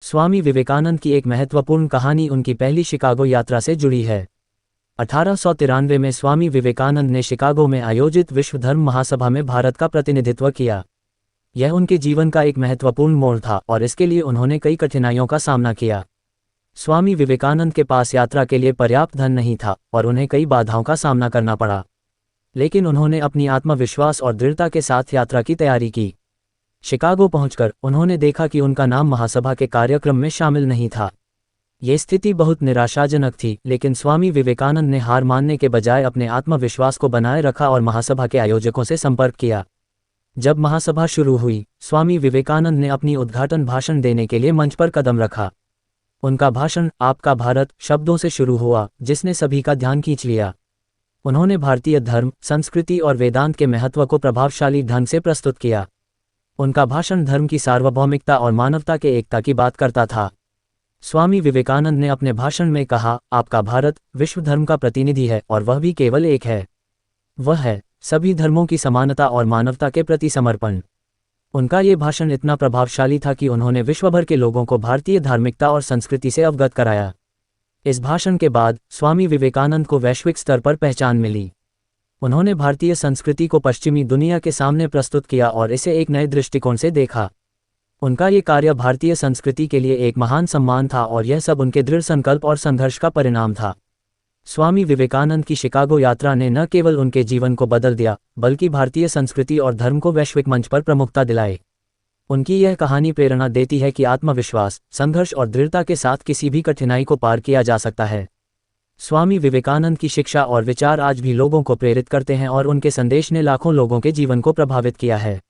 स्वामी विवेकानंद की एक महत्वपूर्ण कहानी उनकी पहली शिकागो यात्रा से जुड़ी है। 1893 में स्वामी विवेकानंद ने शिकागो में आयोजित विश्व धर्म महासभा में भारत का प्रतिनिधित्व किया। यह उनके जीवन का एक महत्वपूर्ण मोड़ था और इसके लिए उन्होंने कई कठिनाइयों का सामना किया। स्वामी विवेकानंद के पास यात्रा के लिए पर्याप्त धन नहीं था और उन्हें कई बाधाओं का सामना करना पड़ा, लेकिन उन्होंने अपनी आत्मविश्वास और दृढ़ता के साथ यात्रा की तैयारी की। शिकागो पहुंचकर उन्होंने देखा कि उनका नाम महासभा के कार्यक्रम में शामिल नहीं था। ये स्थिति बहुत निराशाजनक थी, लेकिन स्वामी विवेकानंद ने हार मानने के बजाय अपने आत्मविश्वास को बनाए रखा और महासभा के आयोजकों से संपर्क किया। जब महासभा शुरू हुई, स्वामी विवेकानंद ने अपनी उद्घाटन भाषण देने के लिए मंच पर कदम रखा। उनका भाषण आपका भारत शब्दों से शुरू हुआ, जिसने सभी का ध्यान खींच लिया। उन्होंने भारतीय धर्म, संस्कृति और वेदांत के महत्व को प्रभावशाली ढंग से प्रस्तुत किया। उनका भाषण धर्म की सार्वभौमिकता और मानवता के एकता की बात करता था। स्वामी विवेकानंद ने अपने भाषण में कहा, आपका भारत विश्व धर्म का प्रतिनिधि है और वह भी केवल एक है। वह है सभी धर्मों की समानता और मानवता के प्रति समर्पण। उनका ये भाषण इतना प्रभावशाली था कि उन्होंने विश्वभर के लोगों को भारतीय धार्मिकता और संस्कृति से अवगत कराया। इस भाषण के बाद स्वामी विवेकानंद को वैश्विक स्तर पर पहचान मिली। उन्होंने भारतीय संस्कृति को पश्चिमी दुनिया के सामने प्रस्तुत किया और इसे एक नए दृष्टिकोण से देखा। उनका ये कार्य भारतीय संस्कृति के लिए एक महान सम्मान था और यह सब उनके दृढ़ संकल्प और संघर्ष का परिणाम था। स्वामी विवेकानंद की शिकागो यात्रा ने न केवल उनके जीवन को बदल दिया, बल्कि भारतीय संस्कृति और धर्म को वैश्विक मंच पर प्रमुखता दिलाई। उनकी यह कहानी प्रेरणा देती है कि आत्मविश्वास, संघर्ष और दृढ़ता के साथ किसी भी कठिनाई को पार किया जा सकता है। स्वामी विवेकानंद की शिक्षा और विचार आज भी लोगों को प्रेरित करते हैं और उनके संदेश ने लाखों लोगों के जीवन को प्रभावित किया है।